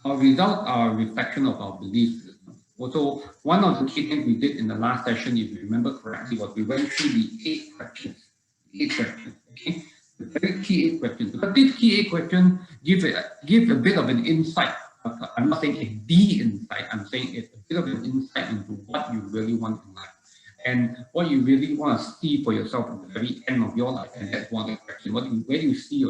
Our results are a reflection of our beliefs. Also, one of the key things we did in the last session, if you remember correctly, was we went through the 8 questions. 8 questions, okay? The very key 8 questions. Because these key 8 questions give a bit of an insight. I'm not saying it's the insight, I'm saying it's a bit of an insight into what you really want in life. And what you really want to see for yourself at the very end of your life. And that's one of the questions. What do you see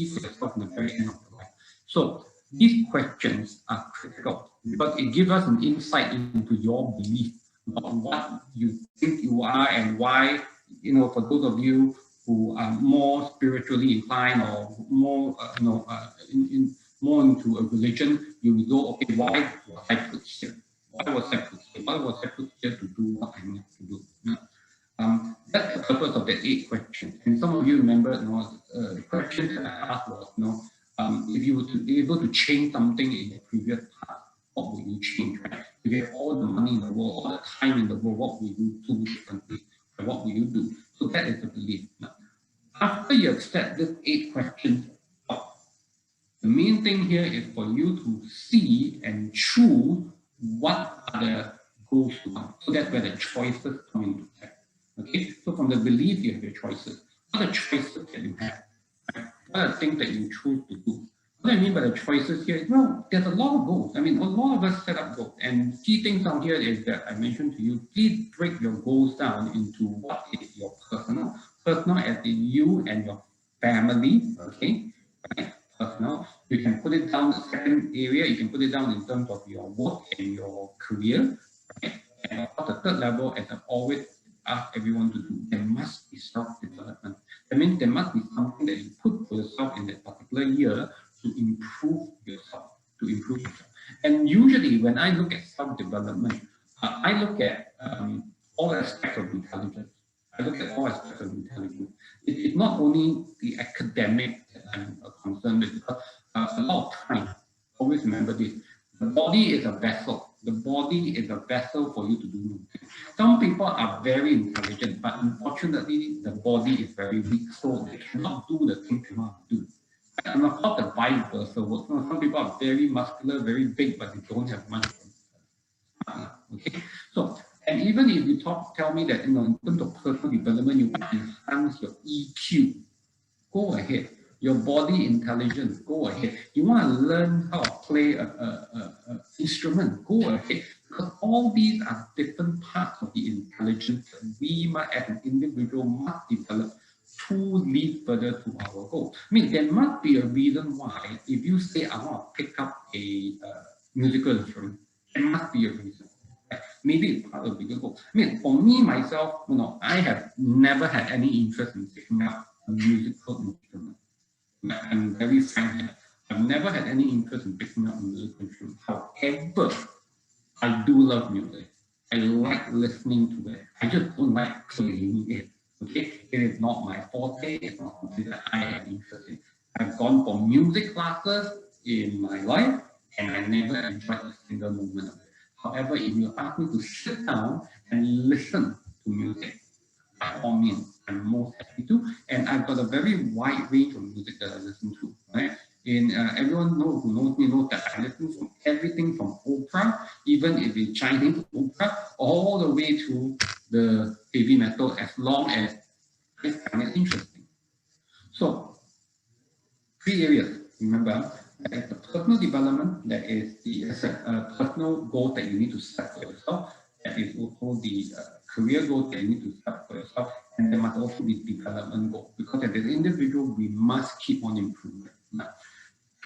for yourself in the very end of your life? So these questions are critical because it gives us an insight into your belief about what you think you are and why, for those of you who are more spiritually inclined or more, more into a religion, you will go, okay, why was I put here? Why was I put here? Why was I put here to do what I need to do? That's the purpose of the 8 questions. And some of you remember, the questions that I asked was, if you were to be able to change something in your previous past, what would you change, right? If you have all the money in the world, all the time in the world, what would you do differently? And what will you do? So that is the belief. Now, after you have set these 8 questions up, the main thing here is for you to see and choose what are the goals to come. So that's where the choices come into play. Okay, so from the belief, you have your choices. What are the choices that you have? Right? What are the things that you choose to do? What I mean by the choices here is, well, there's a lot of goals. I mean, a lot of us set up goals. And key things down here is that I mentioned to you, please break your goals down into what is your personal. Personal as in you and your family, okay? Right? Personal. You can put it down, the second area, you can put it down in terms of your work and your career, right? And of course, the third level, as I've always ask everyone to do, there must be self-development. That means there must be something that you put for yourself in that particular year to improve yourself, And usually when I look at self-development, I look at all aspects of intelligence. It's not only the academic that I'm concerned with, because a lot of time, always remember this, the body is a vessel. The body is a vessel for you to do something. Some people are very intelligent, but unfortunately, the body is very weak, so they cannot do the things they want to do. And of course, the vice versa works. Some people are very muscular, very big, but they don't have much. Okay, so and even if you tell me that in terms of personal development, you want to enhance your EQ, go ahead. Your body intelligence, go ahead. You want to learn how to play an instrument, go ahead. Because all these are different parts of the intelligence that we might, as an individual, must develop to lead further to our goal. I mean, there must be a reason why, if you say, I want to pick up a musical instrument, there must be a reason. Maybe it's part of a bigger goal. I mean, for me, myself, I have never had any interest in picking up a musical instrument. I'm very frank here. I've never had any interest in picking up a musical instrument. However, I do love music. I like listening to it. I just don't like playing it. Okay, it is not my forte. It's not something that I am interested in. I've gone for music classes in my life, and I never enjoyed a single moment of it. However, if you ask me to sit down and listen to music, by all means, I'm most happy to. And I've got a very wide range of music that I listen to. Right? Everyone who knows me knows that I listen to everything from opera, even if it's Chinese opera, all the way to the heavy metal, as long as I find it interesting. So, 3 areas. Remember, there is the personal development, there is the personal goals that you need to set for yourself, there is also the career goals that you need to set for yourself, and there must also be development goals, because as an individual, we must keep on improving. Now,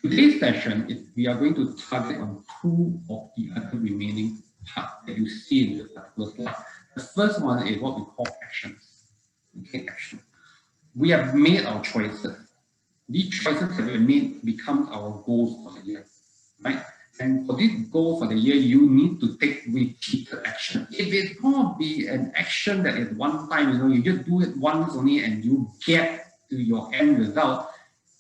today's session, we are going to target on 2 of the other remaining parts that you see in this particular slide. The first one is what we call actions. Okay, action. We have made our choices. These choices that we made become our goals for the year, right? And for this goal for the year, you need to take repeated action. If it's going to be an action that is one time, you just do it once only and you get to your end result,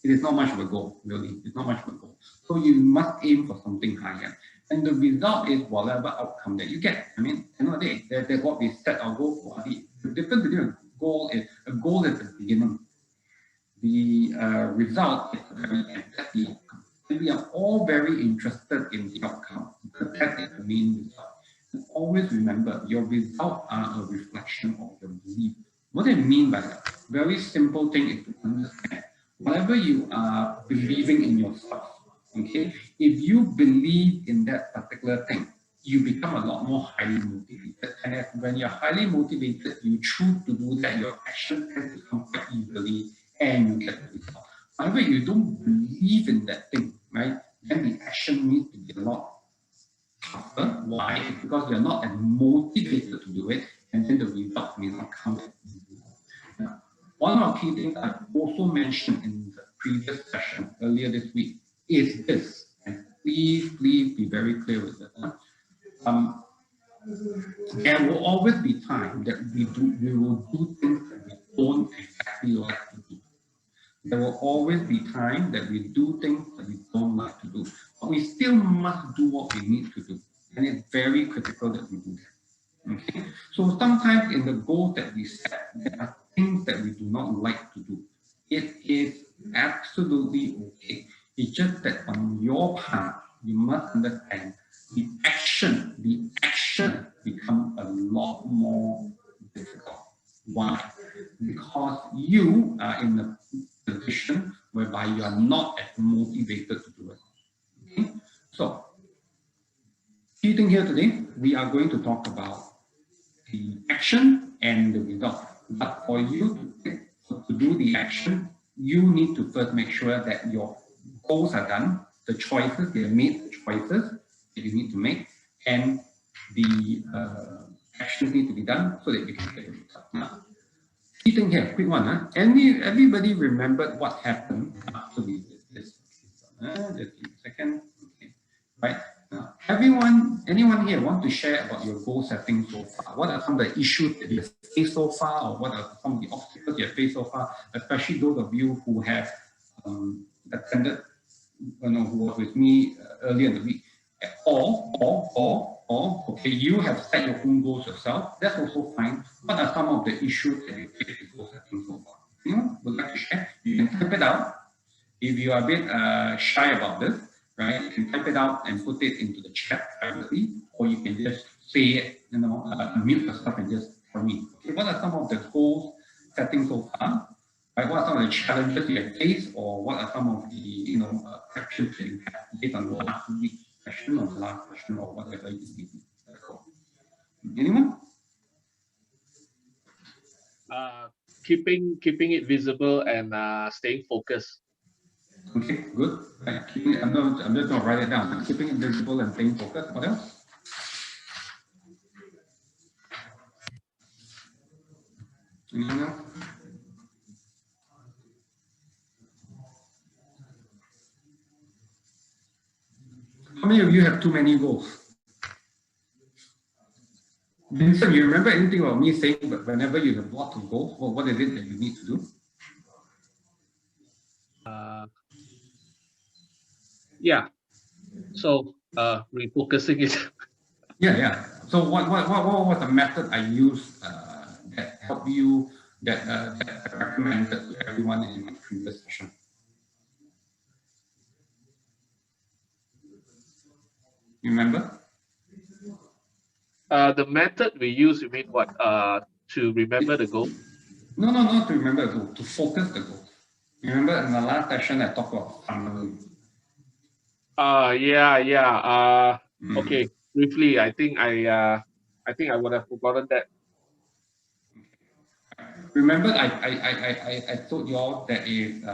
it is not much of a goal, really. It's not much of a goal. So you must aim for something higher. And the result is whatever outcome that you get. I mean, that's what we set our goal for. The difference between a goal is the beginning. The result is the very end. That's the And we are all very interested in the outcome, because that is the main result. And always remember, your results are a reflection of your belief. What do I mean by that? Very simple thing is to understand. Whatever you are believing in yourself, okay? If you believe in that particular thing, you become a lot more highly motivated. And when you're highly motivated, you choose to do that, your action tends to come quite easily and you get the result. However, you don't believe in that thing, right? Then the action needs to be a lot tougher. Why? Because you're not as motivated to do it, and then the result may not come as easily. Now, one of the key things I also mentioned in the previous session earlier this week is this, and please be very clear with it. There will always be time that we will do things that we don't exactly like to do. There will always be time that we do things that we don't like to do, but we still must do what we need to do, and it's very critical that we do that. Okay, so sometimes in the goals that we set, there are things that we do not like to do. It is absolutely okay. It's just that on your part, you must understand the action becomes a lot more difficult. Why? Because you are in a position whereby you are not as motivated to do it. Okay? So, key thing here today, we are going to talk about the action and the result. But for you to do the action, you need to first make sure that your goals are done, the choices, you have made the choices that you need to make, and the actions need to be done so that you can get the result. Now, key thing here, quick one. Everybody remembered what happened after we did this. Just give me a second. Okay. Right. Now, anyone here want to share about your goal setting so far? What are some of the issues that you have faced so far, or what are some of the obstacles you have faced so far? Especially those of you who have attended, who was with me earlier in the week. Okay, you have set your own goals yourself. That's also fine. What are some of the issues that you face with goal setting so far? Anyone would like to share? You can type it out. If you are a bit shy about this, right, you can type it out and put it into the chat privately, or you can just say it, mute yourself and just tell me. Okay, what are some of the goals setting so far? Right, what are some of the challenges you have faced, or what are some of the actions that you have based on the last week's session or the last session or whatever you did? Anyone? Keeping it visible and staying focused. Okay, good. Right. I'm just going to write it down. Keeping it visible and staying focused. What else? Anyone else? How many of you have too many goals? Vincent, you remember anything about me saying that whenever you have lots of goals, what is it that you need to do? Yeah. So refocusing it. Yeah. So what was the method I used that helped you, that I recommended to everyone in my previous session? You remember? The method we use, you mean what? To remember the goal? No, not to remember the goal, to focus the goal. Remember in the last session I talked about funneling. Yeah. Okay. Briefly, I think I would have forgotten that. Remember, I told you all that is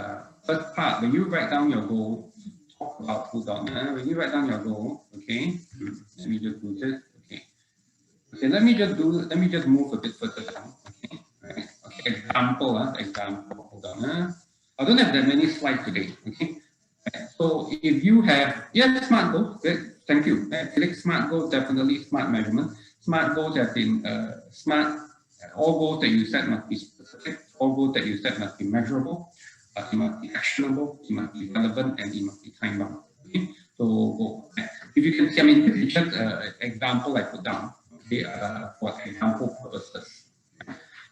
first part, when you write down your goal, talk about hold on. When you write down your goal, okay, let me just do this. Okay, let me just move a bit further down. Okay, right. Okay, example, hold on. I don't have that many slides today. Okay. So if you have, smart goals, thank you. Click smart goals, definitely smart measurement. Smart goals have been smart. All goals that you set must be specific. All goals that you set must be measurable. It must be actionable. It must be relevant, and it must be time bound. Okay. So if you can see, I mean, this is just an example I put down. Okay, for example purposes,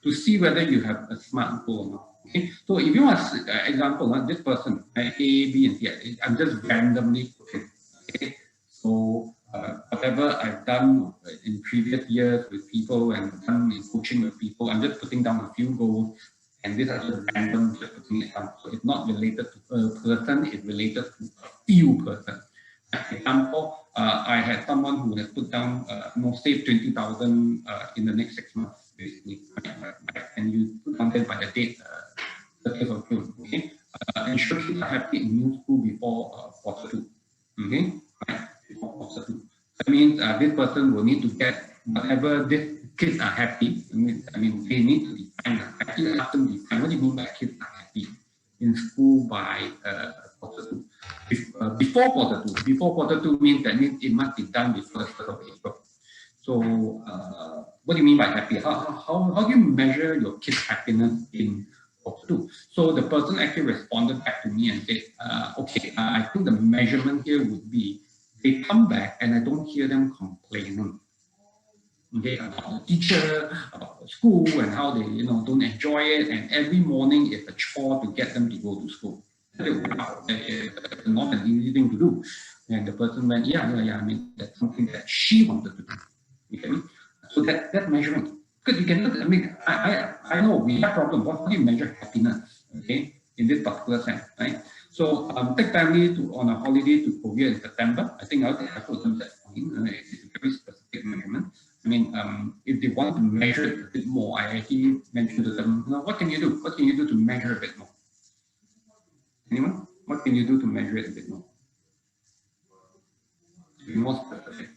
to see whether you have a smart goal or not. Okay, so if you want example, this person, A, B, and C, I'm just randomly putting. Okay, so whatever I've done in previous years with people and done in coaching with people, I'm just putting down a few goals, and these are just random, just putting it down. So it's not related to a person; it's related to a few persons. For example, I had someone who has put down, save 20,000 in the next 6 months, basically, and you put down there by the date, 30th of June. Okay, ensure kids are happy in new school before quarter 2. Okay, right, before quarter 2. That means this person will need to get whatever these kids are happy. I mean, they need to define. Actually, ask them define. What do you mean by kids are happy in school by quarter 2? Before quarter 2. Before quarter 2 means it must be done before the 1st of April. So, what do you mean by happy? How do you measure your kids' happiness in quarter 2? So the person actually responded back to me and said, okay, I think the measurement here would be they come back and I don't hear them complaining. Okay, about the teacher, about the school, and how they don't enjoy it, and every morning it's a chore to get them to go to school. Wow, it's not an easy thing to do. And the person went, yeah, I mean, that's something that she wanted to do. Okay? So that measurement, because you cannot, I mean, I know we have problems. What do you measure happiness, okay, in this particular sense, right? So take family on a holiday to Korea in September. I think I told them that point. It's a very specific measurement. I mean, if they want to measure it a bit more, I actually mentioned to them, what can you do? What can you do to measure a bit more? Anyone? What can you do to measure it a bit more? To be more specific.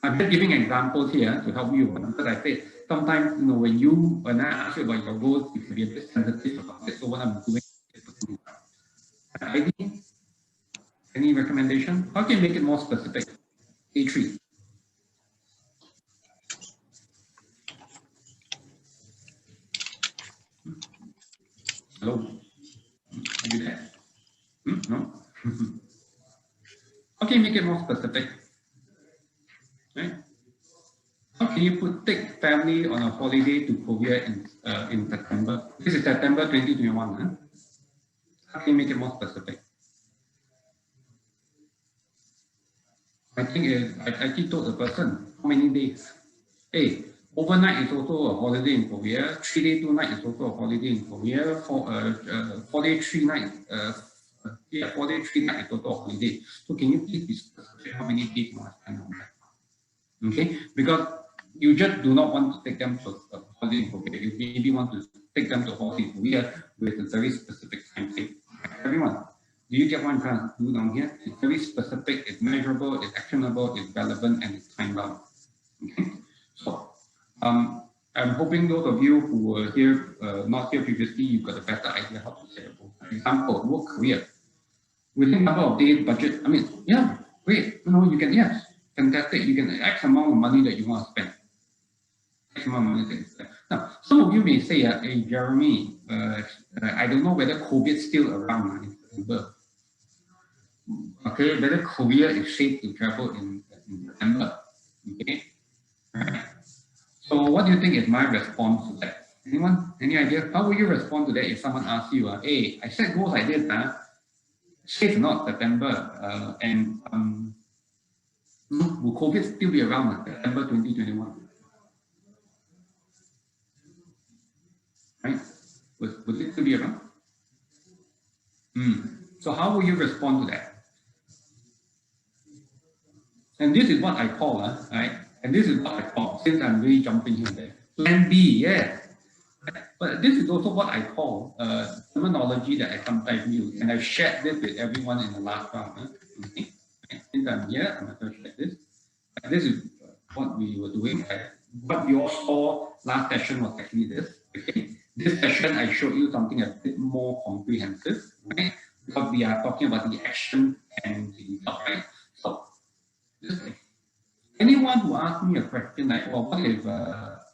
I'm just giving examples here to help you, because I said sometimes when I ask you about your goals, you can be a bit sensitive about it. So what I'm doing is putting it down. Any recommendation? How can you make it more specific? A3. Hello? Are you there? No? How can you make it more specific? Right? How can you take family on a holiday to Korea in September? This is September 2021. Huh? How can you make it more specific? I think I actually told the person how many days. Hey, overnight is also a holiday in Korea. 3 day, 2 night is also a holiday in Korea. 4 day, 3 night. 4 day, 3 night is also a holiday. So can you please be specific how many days you want to spend on that? Okay, because you just do not want to take them to a holiday in Korea. You maybe want to take them to a holiday in Korea with a very specific time frame. Everyone, do you get what I'm trying to do down here? It's very specific, it's measurable, it's actionable, it's relevant, and it's time bound. Okay, so I'm hoping those of you who were here, not here previously, you've got a better idea how to set a goal. For example, work career. Within a number of days budget, I mean, yeah, great. You can, yes, fantastic. You can X amount of money that you want to spend. X amount of money that you spend. Now, some of you may say, hey, Jeremy, I don't know whether COVID's still around in September. Okay, whether Korea is safe to travel in September. Okay. So what do you think is my response to that? Anyone? Any idea? How will you respond to that if someone asks you, hey, I set goals like this, safe or not September, and will COVID still be around September 2021? Right? Would it still be around? So how will you respond to that? And this is what I call, right? And this is what I call, since I'm really jumping here and there. Plan B, yeah. But this is also what I call terminology that I sometimes use, and I've shared this with everyone in the last round. Okay? Since I'm here, I'm going to share this. This is what we were doing. What you all saw last session was actually this. Okay? This session, I showed you something a bit more comprehensive, right? Because we are talking about the action and the result, right? So, anyone who asks me a question like, well, what if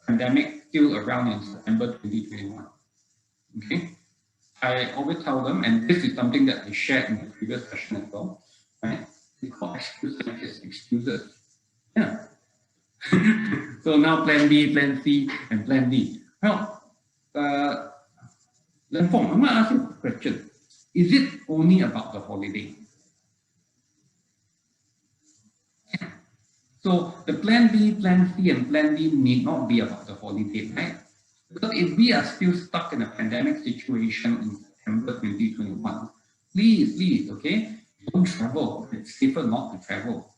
pandemic still around in September 2021? Okay, I always tell them, and this is something that I shared in the previous session as well, right? They call excuses. Yeah. So now plan B, plan C, and plan D. Well, Then Fong, I'm going to ask you a question. Is it only about the holiday? Yeah. So the plan B, plan C, and plan D need not be about the holiday, right? Because if we are still stuck in a pandemic situation in September 2021, please, okay, don't travel. It's safer not to travel.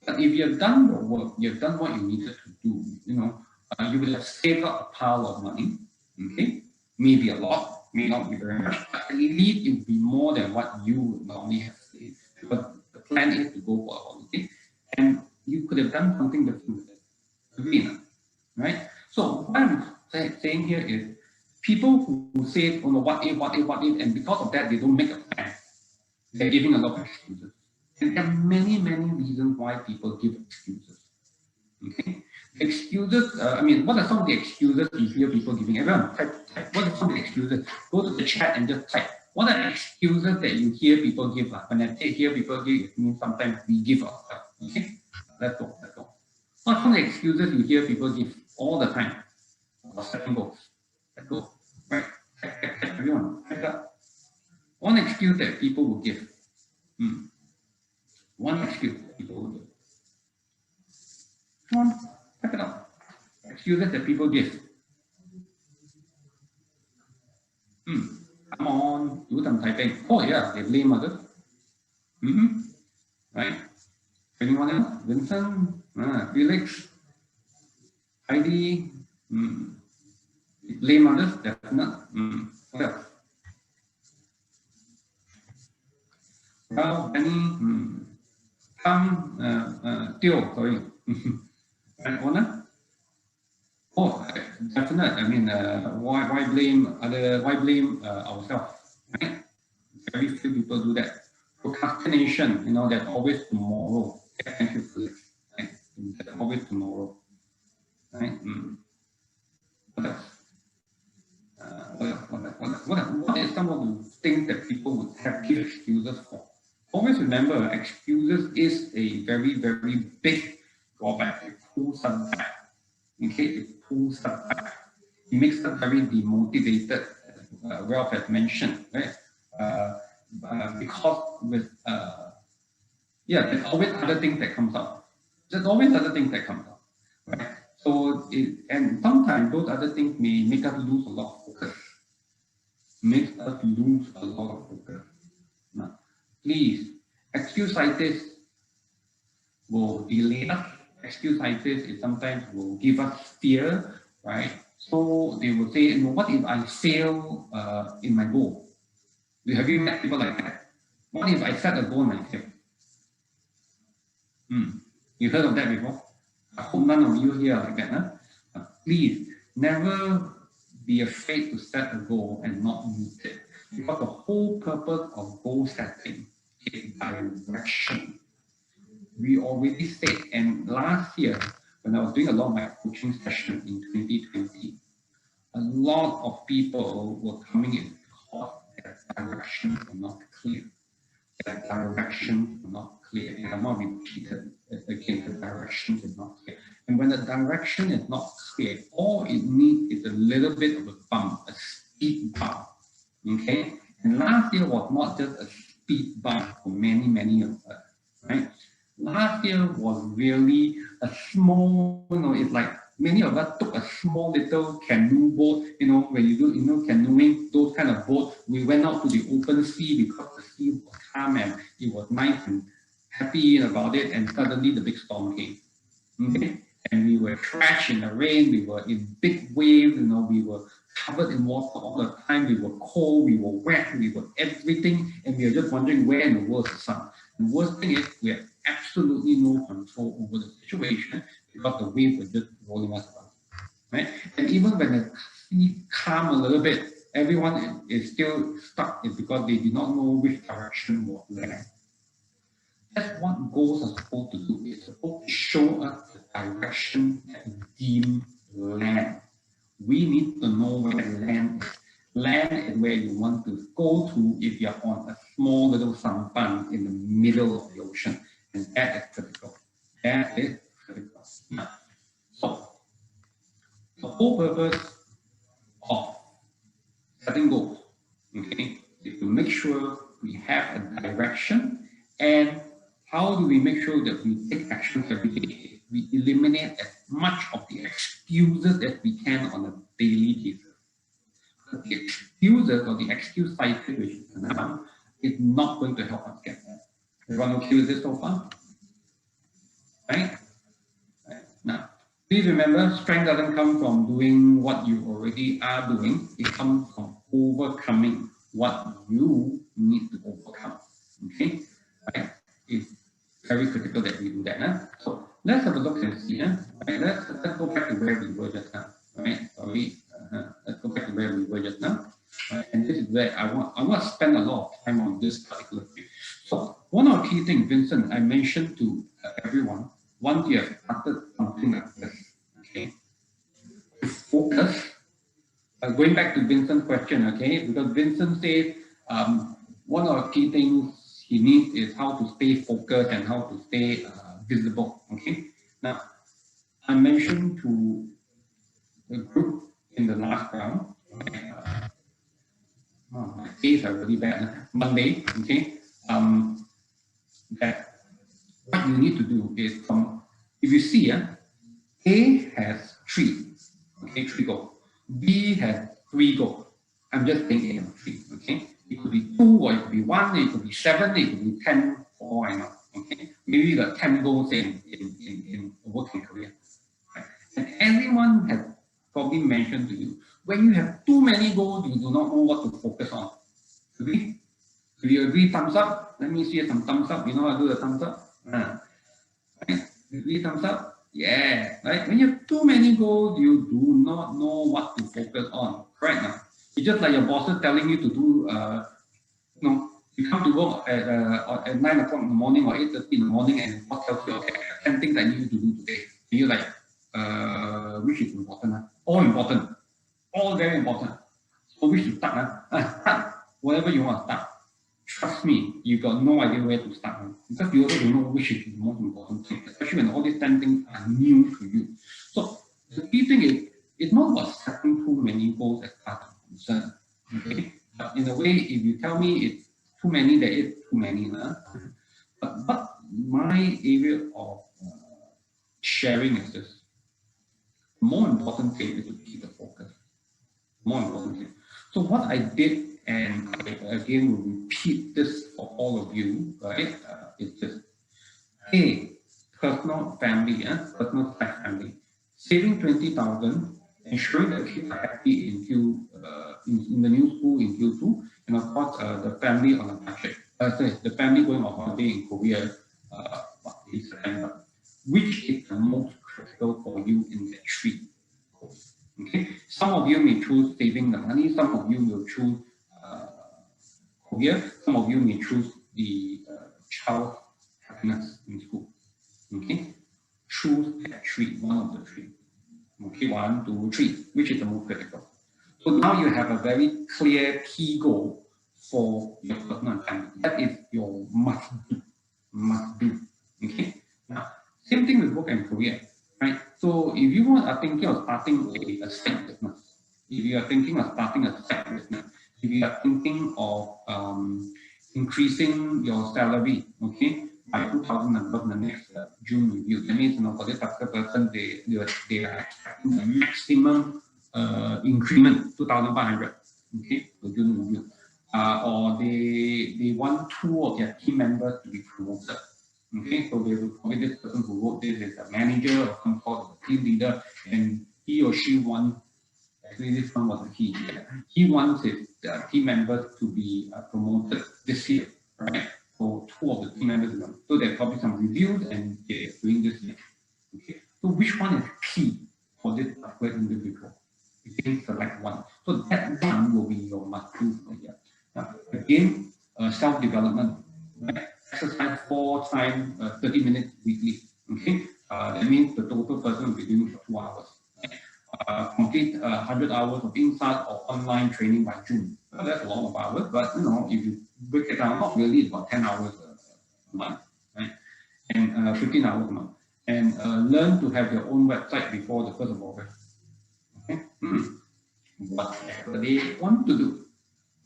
But if you've done your work, you've done what you needed to do, you will have saved up a pile of money, okay? Maybe a lot, may not be very much, but at least it will be more than what you would normally have saved. But the plan is to go for a holiday, and you could have done something different with it. Agree, right? So what I'm saying here is, people who say, oh no, what if, and because of that, they don't make a plan. They're giving a lot of excuses. And there are many reasons why people give excuses. Okay? Excuses, what are some of the excuses you hear people giving? Everyone, type. What are some of the excuses? Go to the chat and just type. What are excuses that you hear people give? When I say hear people give, it means sometimes we give ourselves. Okay? Let's go. What are some of the excuses you hear people give all the time about setting goals? Let's go. Right? Everyone, type up. One excuse that people will give. One excuse that people will give. Come on, type it out. Excuses that people give. Come on, do some typing. Oh yeah, they blame others. Right? Anyone else? Vincent, Felix, Heidi. Blame others, definitely. What else? Well, Benny, Teo, sorry. And Ona? Oh, definite. Why blame other? Why blame ourselves? Right? Very few people do that. Procrastination, that always tomorrow. Thank you, Felix. Right? That always tomorrow. Right? What else? What is some of the things that people would have give excuses for? Always remember, excuses is a very big drawback. It pulls us back. Okay, it pulls us back. It makes us very demotivated, Ralph has mentioned, right? Because with there's always other things that comes up. There's always other things that comes up, right? So and sometimes those other things may make us lose a lot of focus. Makes us lose a lot of focus. Now, please, excusitis will delay us. Excusitis sometimes will give us fear, right? So they will say, what if I fail in my goal? Have you met people like that? What if I set a goal and I fail? You heard of that before? I hope none of you here are like that. Huh? Please, never be afraid to set a goal and not meet it. Because the whole purpose of goal setting is direction. We already said, and last year, when I was doing a lot of my coaching sessions in 2020, a lot of people were coming in because their directions were not clear. Their directions were not clear. And I'm not repeated again, the directions is not clear. And when the direction is not clear, all it needs is a little bit of a bump, a speed bump. Okay? And last year was not just a speed bump for many of us, right? Last year was really a small, it's like many of us took a small little canoe boat, when you do, canoeing, those kind of boats, we went out to the open sea because the sea was calm and it was nice and happy about it, and suddenly the big storm came. Okay? And we were trashed in the rain, we were in big waves, we were covered in water all the time, we were cold, we were wet, we were everything, and we were just wondering where in the world is the sun. The worst thing is we have absolutely no control over the situation because the waves were just rolling us around, right? And even when the sea calm a little bit, everyone is still stuck because they did not know which direction was land. That's what goals are supposed to do. It's supposed to show us the direction that we deem land. We need to know where land is. Land is where you want to go to if you're on a small little sampan in the middle of the ocean. And that is critical. That is critical. So, the whole purpose of setting goals how do we make sure that we take actions every day? We eliminate as much of the excuses as we can on a daily basis. But the excuses or the excuse cycle which is now is not going to help us get there. Everyone okay with this so far? Right? Now, please remember, strength doesn't come from doing what you already are doing. It comes from overcoming what you need to overcome. Okay? Right? It's very critical that we do that. Huh? So let's have a look and see. Huh? Right? Let's go back to where we were just now. Right? Sorry. Let's go back to where we were just now. Right? And this is where I want to spend a lot of time on this particular thing. So one of the key things, Vincent, I mentioned to everyone, once you have started something like this, okay, focus. Going back to Vincent's question, okay, because Vincent said one of the key things he needs is how to stay focused and how to stay visible, okay. Now, I mentioned to the group in the last round, okay, my days are really bad, Monday, okay, that what you need to do is if you see, A has 3, okay, 3 goals. B has 3 goals. I'm just saying A has 3, okay? It could be 2, or it could be 1, it could be 7, it could be 10, or I know, okay? Maybe you got 10 goals in a working career. Right? And everyone has probably mentioned to you, when you have too many goals, you do not know what to focus on. Agree? If you agree, thumbs up. Let me see some thumbs up. You know how to do the thumbs up? Right? Agree, thumbs up? Yeah, right. When you have too many goals, you do not know what to focus on. Correct now. It's just like your boss is telling you to do, you come to work at 9 o'clock in the morning or 8:30 in the morning, and what tells you, okay, 10 things I need you to do today. And you're like, which is important? All important. All very important. So which to start? Start whatever you want to start. Trust me, you got no idea where to start, because you also don't know which is the most important thing, especially when all these 10 things are new to you. So the key thing is, it's not about setting too many goals as far as concerned. Okay? But in a way, if you tell me it's too many, there is too many. But my area of sharing is this. The more important thing is to keep the focus. More important thing. So what I did, and I again will repeat this for all of you, right? It's just, hey, personal family, personal family, saving 20,000, ensuring that kids are happy in the new school in Q2, and of course the family on a budget. The family going on holiday in Korea in September. Which is the most critical for you in the 3 goals? Okay, some of you may choose saving the money, some of you will choose Korea, some of you may choose the child happiness in school. Okay, choose that 3, one of the 3. Okay, 1, 2, 3, which is the most critical. So now you have a very clear key goal for your personal and family. That is your must do. Must do. Okay, now same thing with work and career. Right. So if you are thinking of starting a side business, if you are thinking of starting a side business, if you are thinking of increasing your salary, okay, by 2,000 above the next June review, that means, for this particular person, they are expecting the maximum increment, 2,500, okay, for June review, or they want 2 of their team members to be promoted. Okay, so they will probably this person who wrote this is a manager or some sort of a team leader, and he or she wants, actually this one was a he, he wants his team members to be promoted this year, right? So 2 of the team members, so there's probably some reviews and they're doing this year. Okay, so which one is key for this particular individual? You can select one. So that one will be your must do for the year. Now, again, self-development, right? Exercise 4 times 30 minutes weekly. Okay, that means the total person will be doing for 2 hours. Right? Complete 100 hours of inside or online training by June. Well, that's a lot of hours, but if you break it down, not really, it's about 10 hours a month, right? And 15 hours a month. And learn to have your own website before the 1st of August. Okay, whatever they want to do.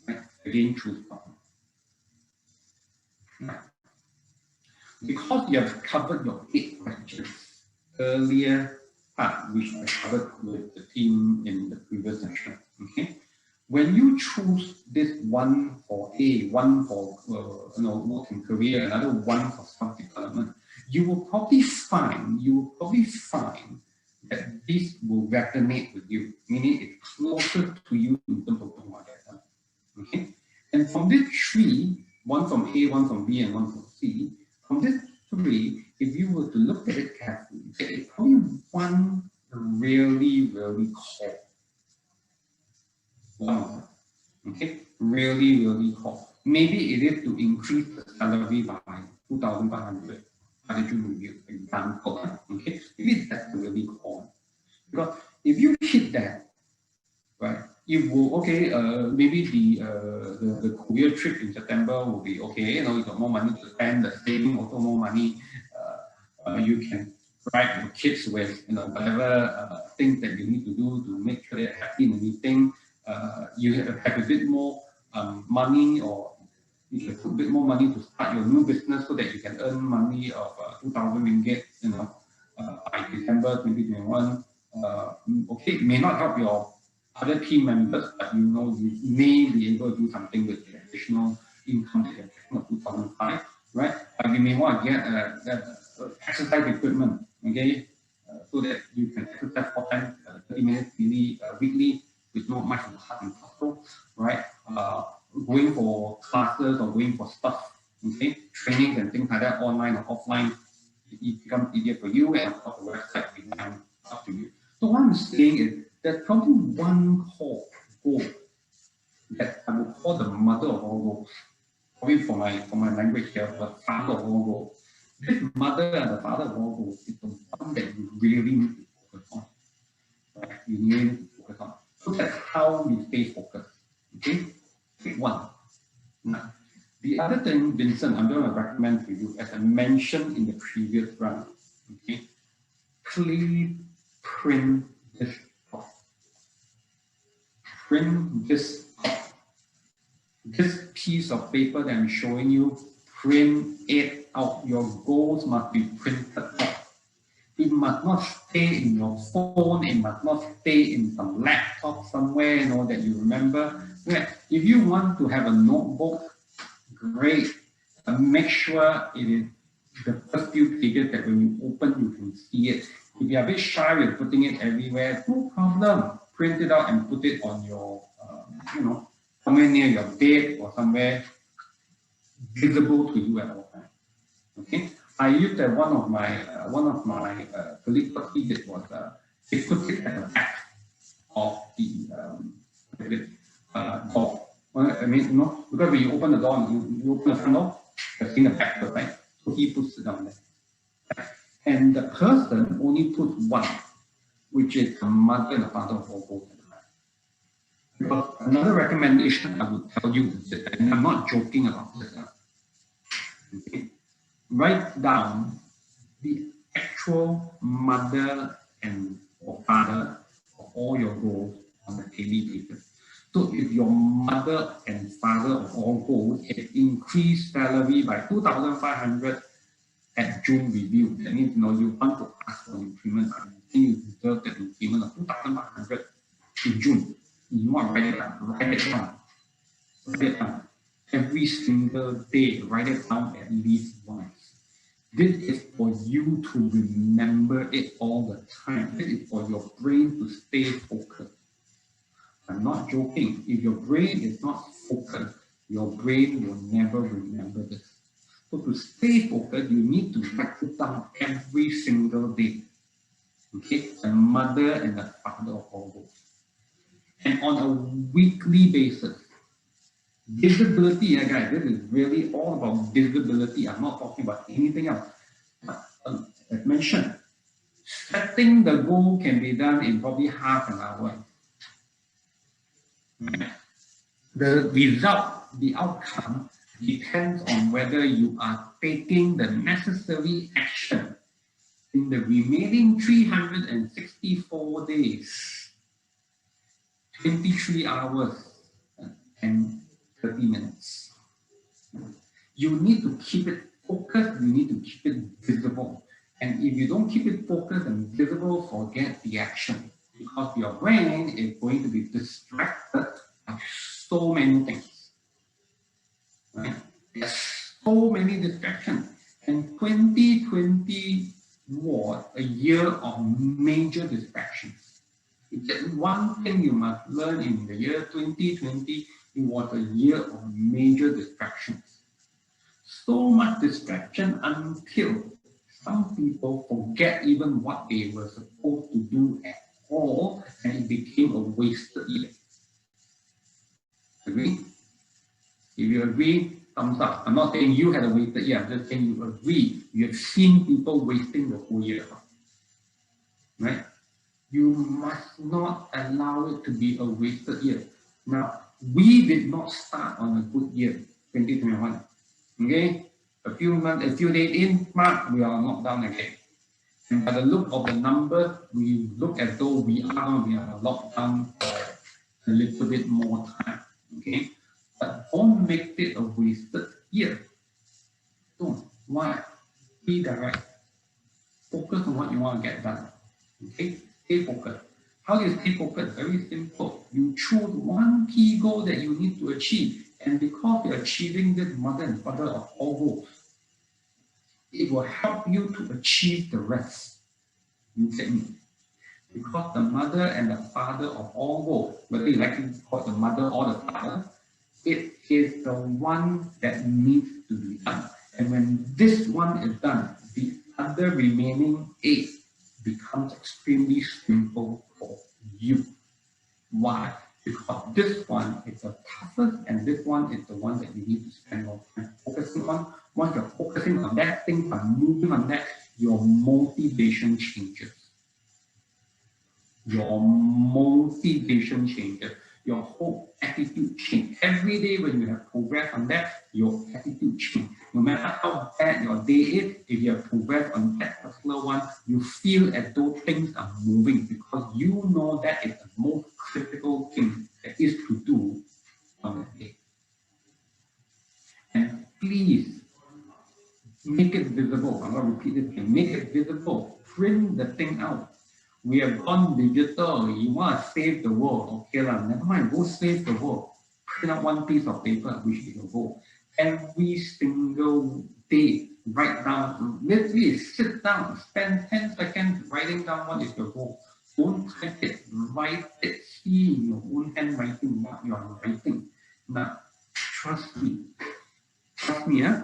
Right? Again, choose one. because you have covered your 8 questions earlier part, which I covered with the team in the previous session. Okay, when you choose this one for A, one for work and career, another one for self-development, you will probably find that this will resonate with you, meaning it's closer to you in terms of what you've done. Okay, and from this 3, one from A, one from B, and one from C, from this 3, if you were to look at it carefully, there is only one really core. One, okay, really core. Maybe it is to increase the salary by 2,500 by the June review, example. Okay, maybe that's the really core. Because if you hit that, right, it will, okay, maybe the Korea trip in September will be okay, you got more money to spend, the saving also more money, you can bribe your kids with, whatever things that you need to do to make sure they're happy in the meeting, you have a bit more money, or you can put a bit more money to start your new business so that you can earn money of 2,000 ringgit, by December 2021. Okay, it may not help your other team members, but you may be able to do something with the additional income that you're of 2005, right? You may want to get exercise equipment, okay, so that you can exercise 4 times 30 minutes weekly with not much of a heart and muscle, right? Going for classes or going for stuff, okay, trainings and things like that, online or offline, it becomes easier for you, and of course the website becomes up to you. So what I'm saying is there's probably one core goal that I would call the mother of all goals. Probably for my language here, the father of all goals. This mother and the father of all goals is the one that you really need to focus on. Right? You really need to focus on. So that's how you stay focused. Okay? Pick one. Now, the other thing, Vincent, I'm going to recommend to you, as I mentioned in the previous round, okay, please print this off. Print this off. This piece of paper that I'm showing you, print it out. Your goals must be printed out. It must not stay in your phone. It must not stay in some laptop somewhere, that you remember. If you want to have a notebook, great. Make sure it is the first few pages that when you open, you can see it. If you're a bit shy with putting it everywhere, no problem. Print it out and put it on your, somewhere near your bed or somewhere visible to you at all times. Okay. I used that one of my colleagues, what he did was he put it at the back of the door. I mean, because when you open the door, you open the front door, you're seeing the back door, right? So he puts it down there. And the person only puts one, which is the mother and the father of all goals. Because another recommendation I would tell you is that, and I'm not joking about this, okay? Write down the actual mother and or father of all your goals on a daily basis. So if your mother and father of all goals have increased salary by 2,500 at June review, that means you want to ask for increment, and you think you deserve that increment of 2,500 in June. You want to write it down. Write it down. Write it down. Every single day, write it down at least once. This is for you to remember it all the time. This is for your brain to stay focused. I'm not joking. If your brain is not focused, your brain will never remember this. So to stay focused, you need to write it down every single day. Okay? The mother and the father of all goals. And on a weekly basis, visibility, guys, this is really all about visibility. I'm not talking about anything else. As mentioned, setting the goal can be done in probably half an hour. The result, the outcome, depends on whether you are taking the necessary action in the remaining 364 days, 23 hours, and 30 minutes. You need to keep it Focus, you need to keep it visible. And if you don't keep it focused and visible, forget the action. Because your brain is going to be distracted by so many things. Right? There's so many distractions. And 2020 was a year of major distractions. If there's one thing you must learn in the year 2020, it was a year of major distractions. So much distraction until some people forget even what they were supposed to do at all, and it became a wasted year. Agree? If you agree, thumbs up. I'm not saying you had a wasted year, I'm just saying you agree. You have seen people wasting the whole year. Right? You must not allow it to be a wasted year. Now, we did not start on a good year, 2021. Okay? A few days in March, we are knocked down again. And by the look of the numbers, we look as though we are going to be on a lockdown for a little bit more time. Okay? But don't make it a wasted year. Don't. Why? Be direct. Focus on what you want to get done. Okay? Stay focused. How do you stay focused? Very simple. You choose one key goal that you need to achieve. And because you're achieving this mother and father of all goals, it will help you to achieve the rest. You get me? Because the mother and the father of all goals, whether you like to call it the mother or the father, it is the one that needs to be done. And when this one is done, the other remaining 8 becomes extremely simple for you. Why? Because this one is the toughest, and this one is the one that you need to spend more time focusing on. Once you're focusing on that thing, by moving on that, your motivation changes. Your motivation changes. Your whole attitude changes. Every day when you have progress on that, your attitude changes. No matter how bad your day is, if you have progress on that particular one, you feel as though things are moving because you know that is the most critical thing that is to do on that day. And please, make it visible. I'm going to repeat it again. Make it visible. Print the thing out. We have gone digital. You want to save the world. Okay, never mind. Go save the world. Print out one piece of paper, which is your goal. Every single day, write down. Literally, sit down. Spend 10 seconds writing down what is your goal. Don't type it. Write it. See in your own handwriting what you are writing. Now, trust me. Trust me, huh?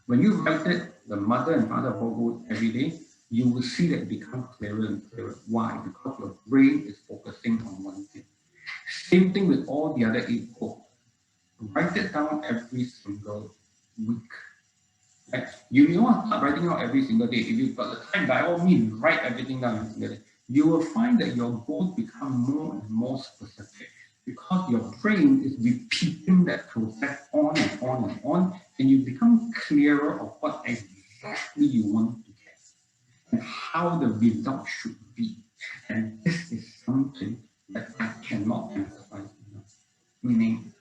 When you write it, the mother and father of all goals every day, you will see that it becomes clearer and clearer. Why? Because your brain is focusing on one thing. Same thing with all the other 8 goals. Write it down every single week. Right? You want to start writing out every single day. If you've got the time, by all means, write everything down every single day. You will find that your goals become more and more specific because your brain is repeating that process on and on and on, and you become clearer of what exactly you want to get and how the result should be. And this is something that I cannot emphasize enough. Meaning,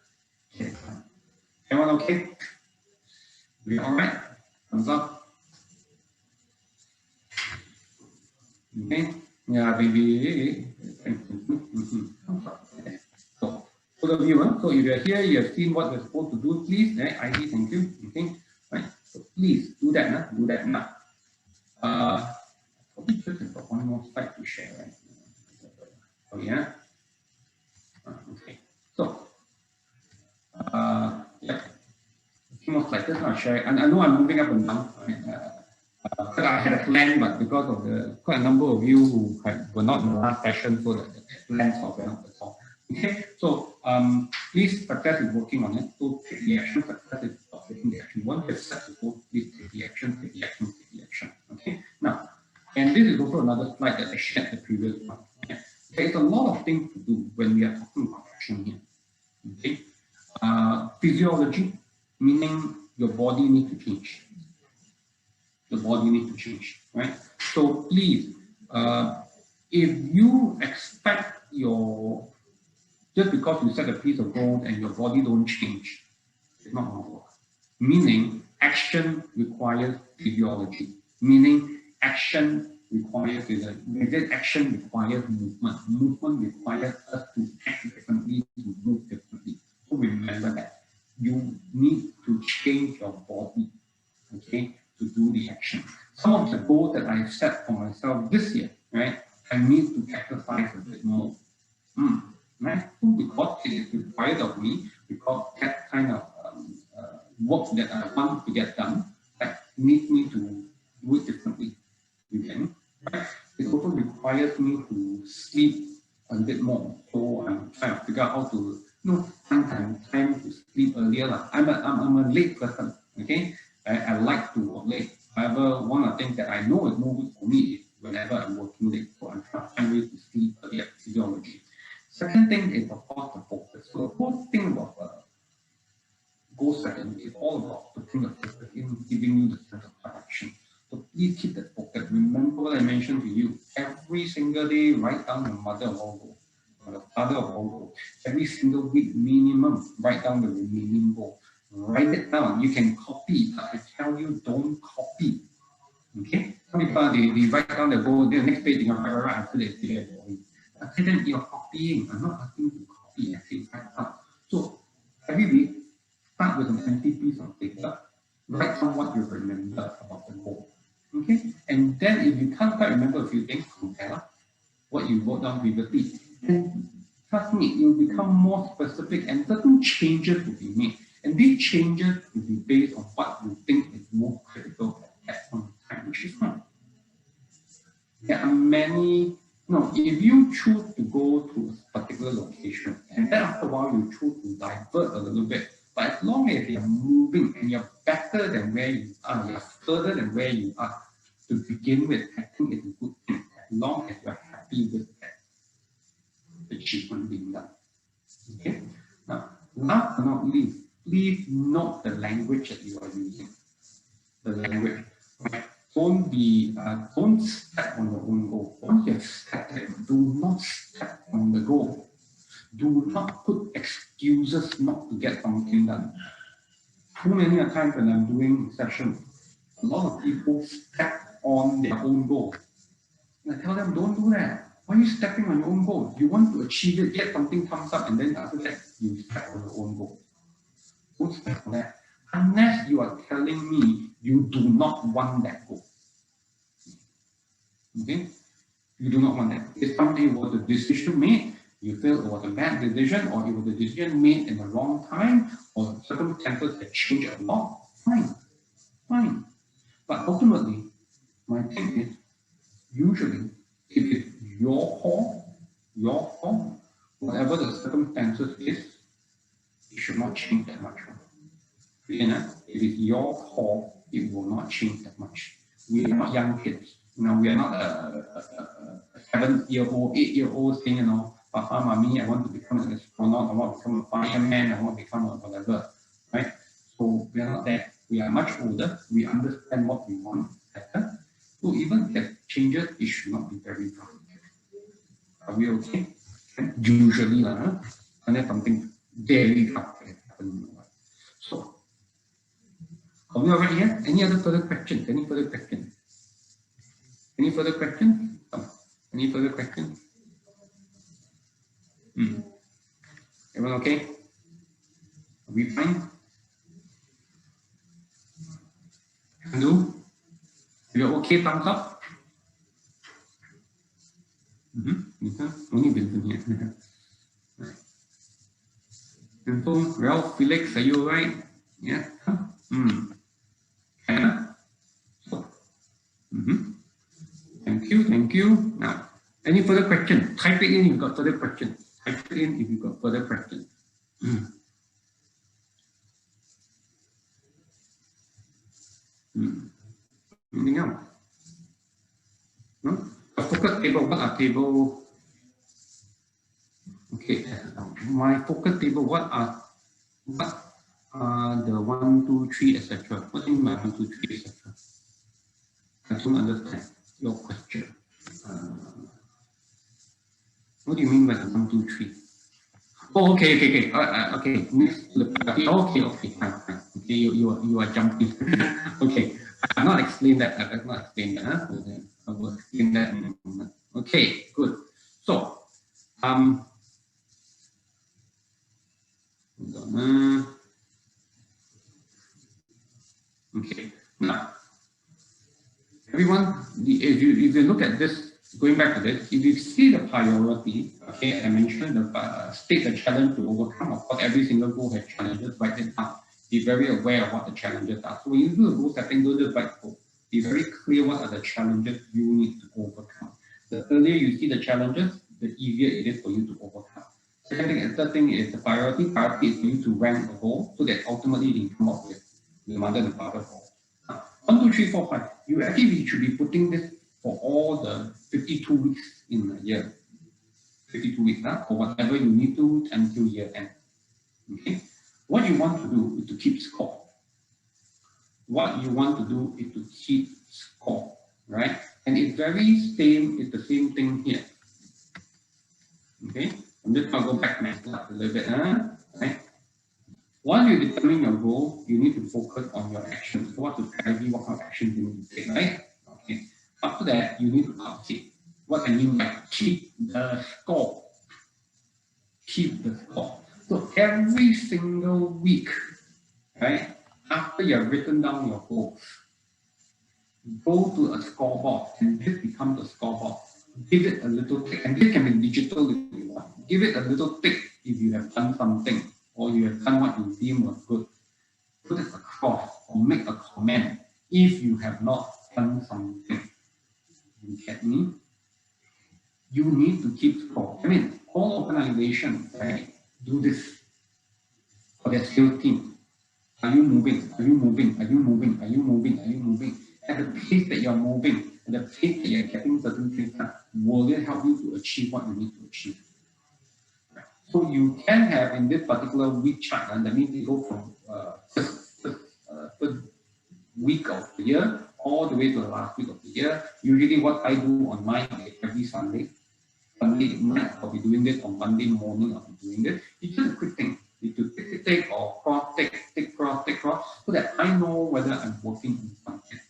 get it done. Everyone okay? We all right? Thumbs up. Okay. Yeah, baby. So, for the viewer, so if you're here, you have seen what you're supposed to do, please. ID, thank you. Okay. Right. So please do that now. Do that now. Probably just got one more slide to share, right? Oh yeah. Okay. So, yeah. A few more slides. Just want to share. And I know I'm moving up and down. Right? Because I had a plan, but because of the quite a number of you who were not in the last session, so that the plans are very not at all. Okay, so please, success is working on it. So take the action. Success is taking the action. Once you have set the goal, please take the action. Take the action. Take the action. Okay. Now, and this is also another slide that I shared the previous one. Okay? There is a lot of things to do when we are talking about action here. Okay. Physiology, meaning your body needs to change. The body needs to change, right? So please, if you expect just because you set a piece of gold and your body don't change, it's not going to work. Meaning, Action requires physiology, meaning action requires action requires movement. Movement requires us to act differently, to move differently. So remember that you need to change your body, okay, to do the action. Some of the goals that I set for myself this year, right? I need to exercise a bit more. Right? Because it is required of me, because that kind of work that I want to get done, that needs me to do it differently. Again, right? It also requires me to sleep a bit more. So I'm trying to figure out how to find time to sleep earlier. I'm a late person, okay? I like to work late. However, one of the things that I know is no good for me is whenever I'm working late. So I'm trying to find ways to sleep earlier, physiology. Second thing is, of course, the focus. So the whole thing about goal setting is all about putting the focus in, giving you the sense of direction. So please keep that focus. Remember what I mentioned to you. Every single day, write down the mother of all goals, or the father of all goals. Every single week, minimum, write down the remaining goal. Write it down. You can copy, but I tell you, don't copy. Okay? Some people, they write down the goal, then the next page, they go, right, after they say it. I say, then you're copying. I'm not asking you to copy. I say, write down. So every week, start with an empty piece of paper. Write down what you remember about the goal. Okay? And then if you can't quite remember a few things, compare what you wrote down previously. And trust me, you'll become more specific and certain changes will be made. And these changes will be based on what you think is more critical at that point in time, which is fine. There are many, if you choose to go to a particular location, and then after a while you choose to divert a little bit, but as long as you're moving and you're better than where you are, you're further than where you are to begin with, I think it's a good thing, as long as you're happy with that achievement being done. Okay? Now, last but not least, please note the language that you are using. The language. Right? Don't step on your own goal. Once you have stepped it, do not step on the goal. Do not put excuses not to get something done. Too many times when I'm doing sessions, a lot of people step on their own goal. And I tell them, don't do that. Why are you stepping on your own goal? You want to achieve it, yet something comes up, and then after that, you step on your own goal. Don't step on that. Unless you are telling me you do not want that goal. Okay? You do not want that. If something was a decision made, you feel it was a bad decision, or it was a decision made in the wrong time, or circumstances that changed a lot, fine. Fine. But ultimately, my thing is, usually, if it's your call, whatever the circumstances is, it should not change that much. If it's your call, it will not change that much. We are not young kids. We are not a 7-year-old, 8-year-old saying, Papa, Mommy, I want to become an astronaut, I want to become a fireman, I want to become a whatever, right? So we are not there. We are much older. We understand what we want better. So even if changes, it should not be very drastic. Are we okay? Usually, unless something very drastic happens. So, are we already here? Any other further questions? Any further questions? Any further questions? Any further questions? Everyone okay? Are we fine? Hello? You're okay, thumbs up? Only Vincent here. Vincent, Ralph, Felix, are you alright? Yeah? Thank you. Now, any further questions? Type it in if you've got further questions. Type it in if you've got further questions. Anything else? No? A focus table, what are table? Okay, my focus table, what are the 1, 2, 3, etc.? What do you mean by 1, 2, 3, etc.? I don't understand your question. What do you mean by the 1, 2, 3? Oh, okay. Okay. Okay. Okay, fine. Okay, you are jumping. Okay, I have not explained that. I have not explained that. Huh? Okay. I will explain that in a moment. Okay, good. So, hold on, okay. Now, everyone, if you look at this, going back to this, if you see the priority, okay, I mentioned the state the challenge to overcome. Of course, every single goal has challenges. Write it down. Be very aware of what the challenges are. So when you do a goal setting, do this right goal. Be very clear what are the challenges you need to overcome. The earlier you see the challenges, the easier it is for you to overcome. Second thing and third thing is the priority. Priority is for you to rank a goal so that ultimately you can come up with the mother and father goal. 1, 2, 3, 4, 5. You actually should be putting this for all the 52 weeks in a year. 52 weeks, or whatever you need to until year end. Okay. What you want to do is to keep score. What you want to do is to keep score, right? And it's it's the same thing here. Okay. I'm just going to go back next slide a little bit. Right? Once you determine your goal, you need to focus on your actions. So what's the strategy, what kind of actions you need to take, right? Okay. After that, you need to update. What I mean by keep the score. Keep the score. So every single week, right, after you have written down your goals, go to a scoreboard, and this becomes a scoreboard. Give it a little tick, and this can be digital if you want. Give it a little tick if you have done something, or you have done what you deem was good. Put it across, or make a comment if you have not done something. You get me? You need to keep score. I mean, all organizations, right, do this for their sales team. Are you moving? Are you moving? Are you moving? Are you moving? Are you moving? At the pace that you're moving, at the pace that you're getting certain things done, will it help you to achieve what you need to achieve? So you can have in this particular week chart, and that means you go from first week of the year all the way to the last week of the year. Usually what I do on mine is every Sunday. Sunday night I'll be doing this, on Monday morning I'll be doing this. It's just a quick thing. You to take or cross, take cross, so that I know whether I'm working on something.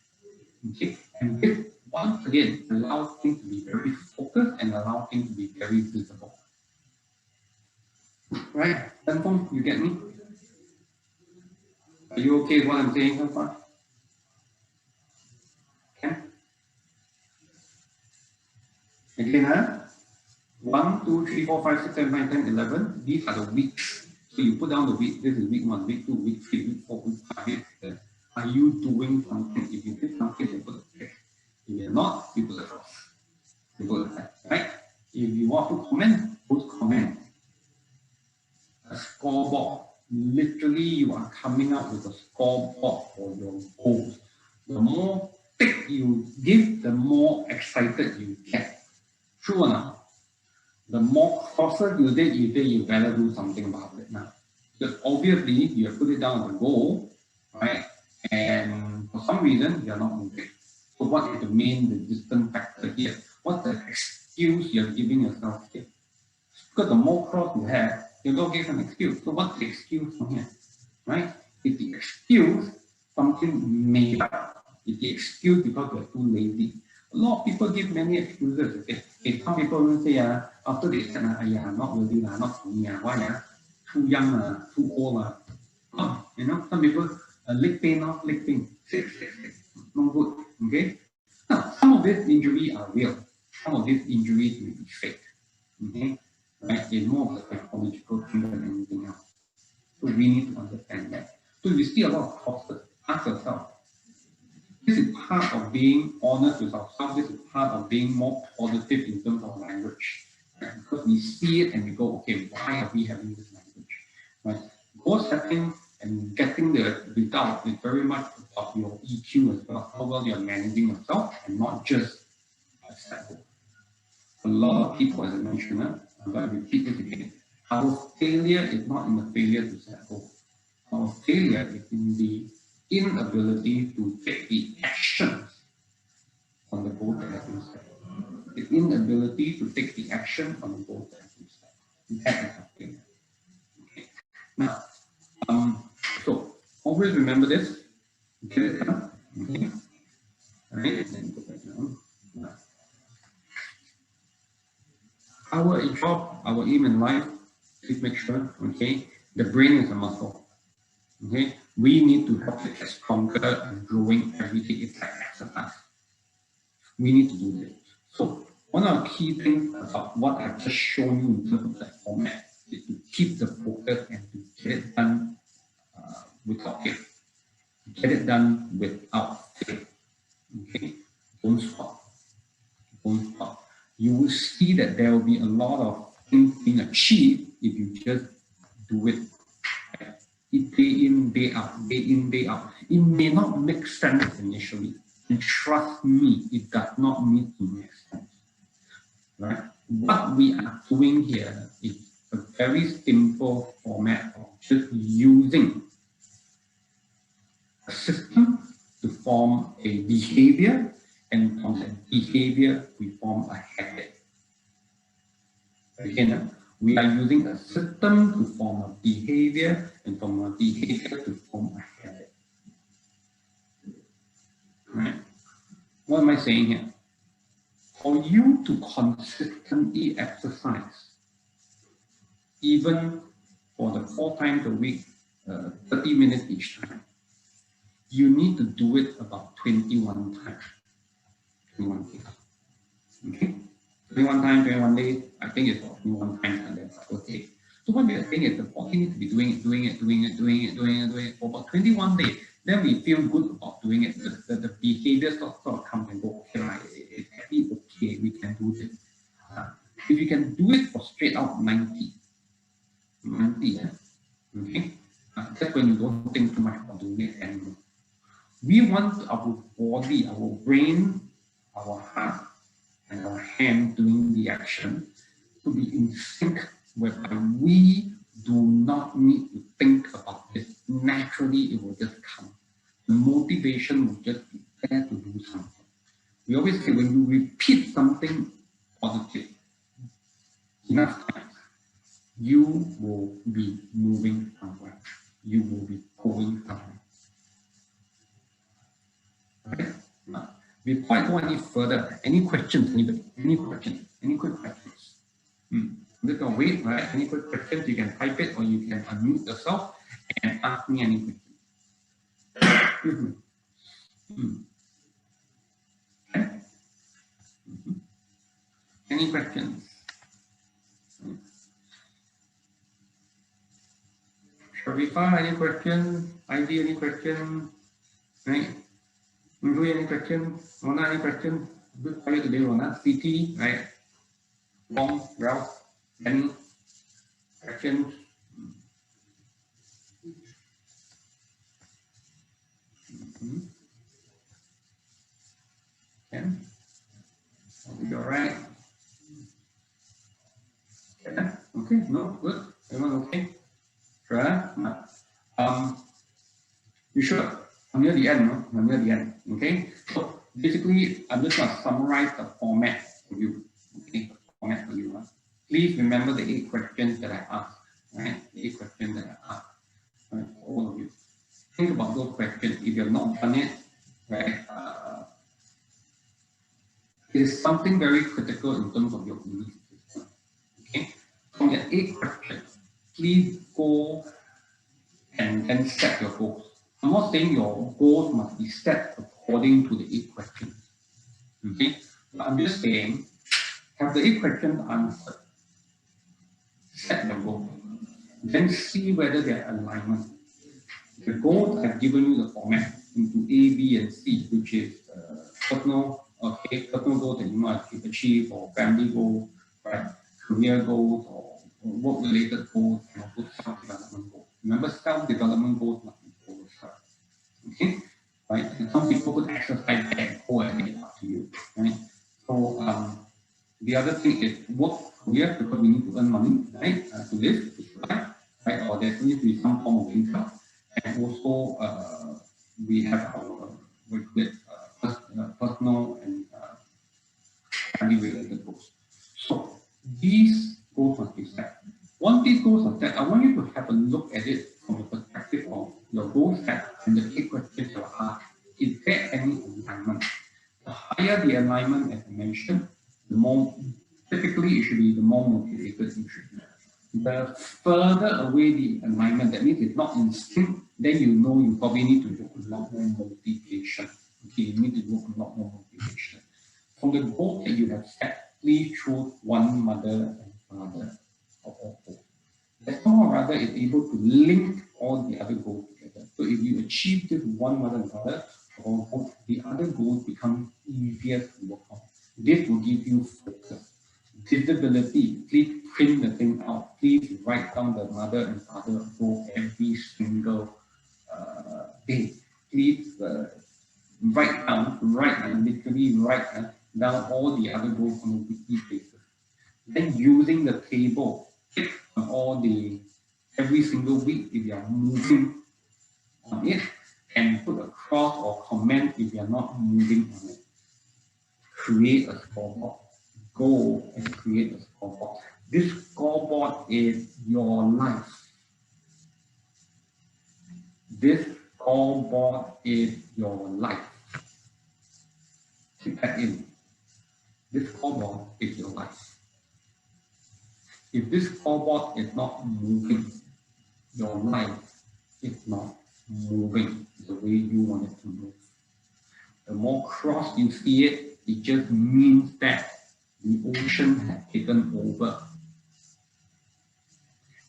Okay, and this once again allows things to be very focused and allow things to be very visible. Right? Then you get me? Are you okay with what I'm saying so far? Okay. Again, 1, 2, 3, 4, 5, 6, 7, 8, 9, 10, 11. These are the weeks. So you put down the week. This is week 1, week 2, week 3, week 4, week 5, week 6. Are you doing something? If you did something, you put a tick. If you're not, you put a cross. You put a tick, right? If you want to comment, put comment. A scoreboard. Literally, you are coming out with a scoreboard for your goals. The more tick you give, the more excited you get. True or not? The more crosses you did, you better do something about it now. Because obviously, you have put it down as a goal, right? And for some reason, you're not moving. So what is the main resistance factor here? What's the excuse you're giving yourself here? Because the more cross you have, you're going to give an excuse. So what's the excuse from here? Right? Is the excuse something made up? Is the excuse because you're too lazy? A lot of people give many excuses. Okay, some people will say, after they said, I'm not ready, not for me, why? Too young, too old. You know, some people, leg pain, leg pain, sick, no good. Okay? Now, some of these injuries are real. Some of these injuries will be fake. Okay? Right? It's more of a psychological thing than anything else. So we need to understand that. So you see a lot of crosses. Ask yourself. This is part of being honest with ourselves. This is part of being more positive in terms of language. Right? Because we see it and we go, okay, why are we having this language? Right? Goal setting and getting the result is very much about your EQ as well, how well you're managing yourself and not just a set goal. A lot of people, as I mentioned, I'm going to repeat this again. Our failure is not in the failure to set goals. Our failure is in the inability to take the actions on the goal that has been set. The inability to take the action on the goal that has been set. That is our failure. Okay. Now, so always always remember this. Get it done. Okay. Right. Then go back down. Our job, our aim in life, please make sure, okay, the brain is a muscle. Okay, we need to help it get stronger and growing every day. It's like exercise. We need to do this. So one of the key things about what I've just shown you in terms of that format is to keep the focus and to get it done without fail. Get it done without fail. Okay, don't stop. Don't stop. You will see that there will be a lot of things being achieved if you just do it. Day in, day out, day in, day out. It may not make sense initially. And trust me, it does not need to make sense. Right? What we are doing here is a very simple format of just using a system to form a behavior, and from that behavior, we form a habit. Again, we are using a system to form a behavior, and from a behavior to form a habit. Right? What am I saying here? For you to consistently exercise, even for the 4 times a week, 30 minutes each time, you need to do it about 21 times. 21 days. Okay? 21 times, 21 days, I think it's about 21 times and then okay. So what we are saying is the body needs to be doing it for about 21 days. Then we feel good about doing it. The behavior sort of come and go. Okay, right? It's actually okay. We can do this. If you can do it for straight out 90, yeah? Okay, that's when you don't think too much about doing it anymore. We want our body, our brain, our heart, and our hand doing the action to be in sync, whereby we do not need to think about this. Naturally, it will just come. The motivation will just be there to do something. We always say when you repeat something positive enough times, you will be moving somewhere. You will be going somewhere. Okay? Now, before I go any further, any questions, anybody? Any questions? Any quick questions? I'm just going to wait, right? Any quick questions, you can type it or you can unmute yourself and ask me any questions. Excuse me. Okay. Any questions? Sharifa, any questions? Ivy, any questions? Right? Nuri, any questions? Rona, any questions? Good for you today, Rona. CT, right? Wong, Ralph, any questions? Ken? Are you all right? Yeah. Okay, no, good. Everyone okay? Sure. You sure? I'm near the end, no? I'm near the end. Okay? So basically, I'm just going to summarize the format for you. Okay, the format for you. Right? Please remember the 8 questions that I asked. Right? The 8 questions that I asked. Right? For all of you. Think about those questions. If you have not done it, right? It is something very critical in terms of your belief system. Okay? From the 8 questions, please go and then set your goals. I'm not saying your goals must be set according to the 8 questions. Okay? But I'm just saying, have the 8 questions answered. Set your goal. Then see whether they are alignment. The goals I've given you the format into A, B, and C, which is personal goals that you must achieve, or family goals, right? Career goals, or work-related goals, and also self-development goals. Remember, self-development goals must be goals first. Okay, right? And some people would exercise that goal and it's up to you, right? So the other thing is work career, because we need to earn money, right? To live, to survive, right? Or there needs to be some form of income, and also we have our personal and family-related goals. So these goals must be set. Once these goals are set, I want you to have a look at it from the perspective of your goals set higher the alignment, as I mentioned, the more, typically it should be the more motivated you should be. The further away the alignment, that means it's not in sync, then you know you probably need to look a lot more motivation. Okay, you need to look a lot more motivation. From the goal that you have set, please choose one mother and father or both. That somehow or other is able to link all the other goals together. So if you achieve this one mother and father, or both, the other goals become easier to work on. This will give you focus. Visibility, please print the thing out. Please write down the mother and father goal every single day. Please write down, literally write down all the other goals on a weekly basis. Then using the table, tick on all the, every single week if you are moving on it, and put a cross or comment if you are not moving on it. Create a scoreboard. Go and create a scoreboard. This scoreboard is your life. This scoreboard is your life. Keep that in. This scoreboard is your life. If this scoreboard is not moving, your life is not moving the way you want it to move. The more cross you see it, it just means that the ocean has taken over.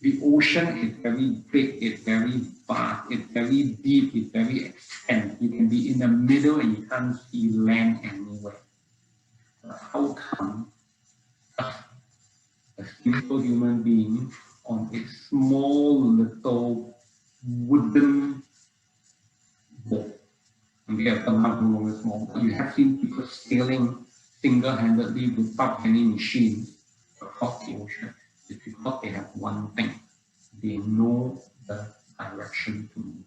The ocean is very big, it's very vast, it's very deep, it's very extent. You can be in the middle and you can't see land anywhere. But how come a simple human being on a small little wooden boat? And we have not no small, but you have seen people sailing single-handedly without any machines across the ocean. It's because they have one thing. They know the direction to move.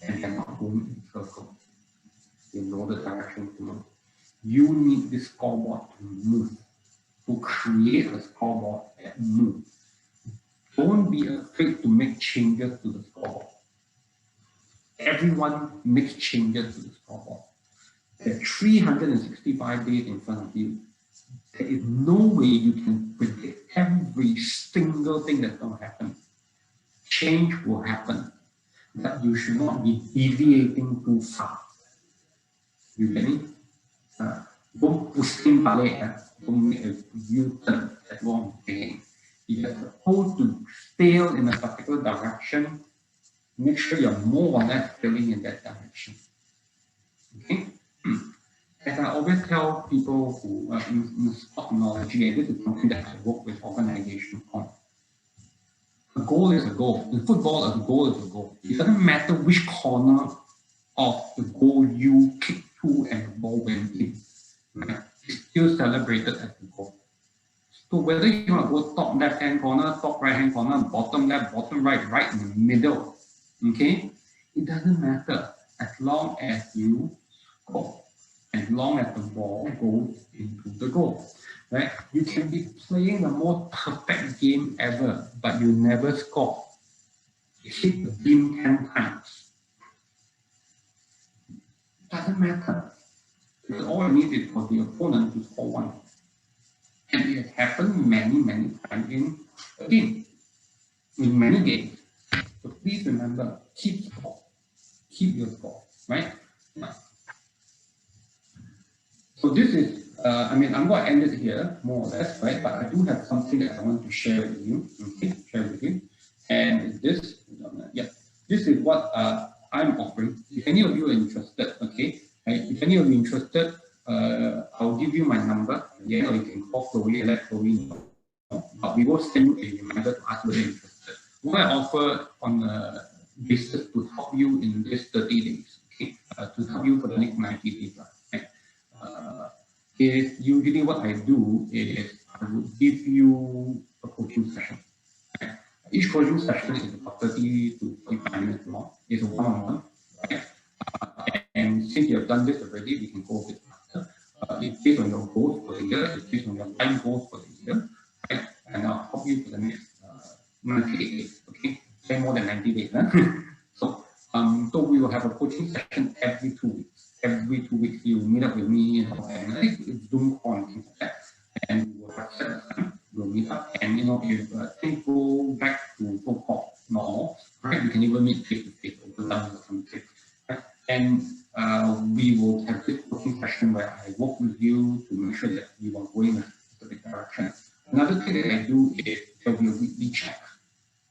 And they're not going in circles. They know the direction to move. You need this scoreboard to move, to create a scoreboard that moves. Don't be afraid to make changes to the scoreboard. Everyone makes changes to the scoreboard. There are 365 days in front of you. There is no way you can predict every single thing that's going to happen. Change will happen, but you should not be deviating too far. You get me? Don't pusing balik, don't make a U-turn at wrong thing. You are supposed to sail in a particular direction. Make sure you're more or less sailing in that direction. Okay? As I always tell people who are in sport technology, and this is something that I work with organizations on. A goal is a goal. In football, a goal is a goal. It doesn't matter which corner of the goal you kick to and the ball went in. Right? It's still celebrated as a goal. So whether you want to go top left-hand corner, top right-hand corner, bottom left, bottom right, right in the middle, okay? It doesn't matter as long as you score, as long as the ball goes into the goal, right? You can be playing the most perfect game ever, but you never score. You hit the beam 10 times. It doesn't matter. Because all you need is for the opponent to score one. And it has happened many, many times in a game, in many games. So please remember, keep score. Keep your score, right? So this is, I'm going to end it here, more or less, right? But I do have something that I want to share with you, okay? Share with you. And this, this is what I'm offering. If any of you are interested, okay? Right? If any of you are interested, I'll give you my number, or you can call Chloe and let Chloe know. But we will send you a reminder to ask whether you're interested. What I offer on a basis to help you in this 30 days, okay? To help you for the next 90 days, okay? Is usually what I do is I will give you a coaching session. Okay? Each coaching session is about 30 to 45 minutes long. It's a one-on-one, right? And since you have done this already, we can go a bit faster. It's based on your goals for the year, it's based on your time goals for the year, right? And I'll help you for the next 90 days, okay? Say more than 90 days, huh? So we will have a coaching session every 2 weeks. Every 2 weeks, you meet up with me, and I think it's Zoom call and things like that. And we'll have set a time, we'll meet up, and if things go back to so-called normal, right, we can even meet face-to-face over lunch or something. Right? And we will have this working session where I work with you to make sure that you are going in a specific direction. Another thing that I do is there will be a weekly check.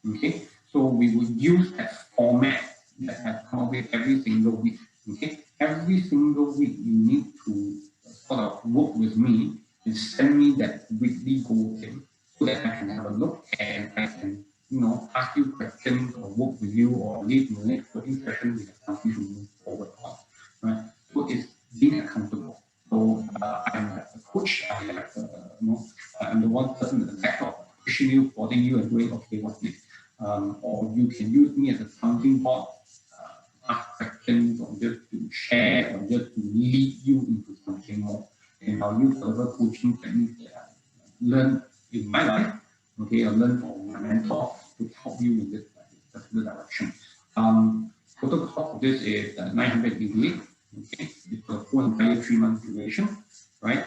Okay, so we would use that format that I come up with every single week. Okay, every single week you need to sort of work with me and send me that weekly goal thing so that I can have a look and I can ask you questions or work with you or lead in the next working session we have something to move forward on. Right? So it's being accountable. So I'm a coach. I'm the one person at the back of pushing you, supporting you, and doing okay, what's next. Or you can use me as a sounding board, ask questions, or just to share, or just to lead you into something more. And I'll use whatever coaching techniques that I learned in my life, okay, I learned from my mentor to help you in this particular direction. Total cost of this is 988. Okay, it's a full entire 3-month duration, right?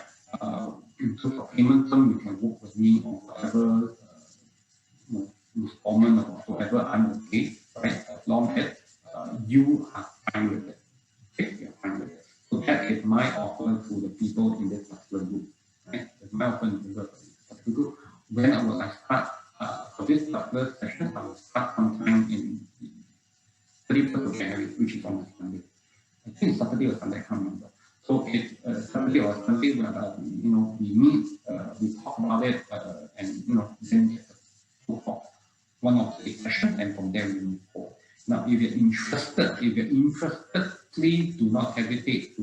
In terms of payment term, you can work with me on whatever installment or whatever I'm okay, right? As long as you are fine with it. Okay, you're fine with it. So that is my offer to the people in this particular group. Right? That's my offer to the particular group. When I start for this particular session, I will start sometime in 31st of January, which is on Sunday. I think it's Saturday or Sunday, I can't remember. So it's Saturday or Sunday where we meet, we talk about it, and then so forth. One of the sessions, and from there we move forward. Now, if you're interested, please do not hesitate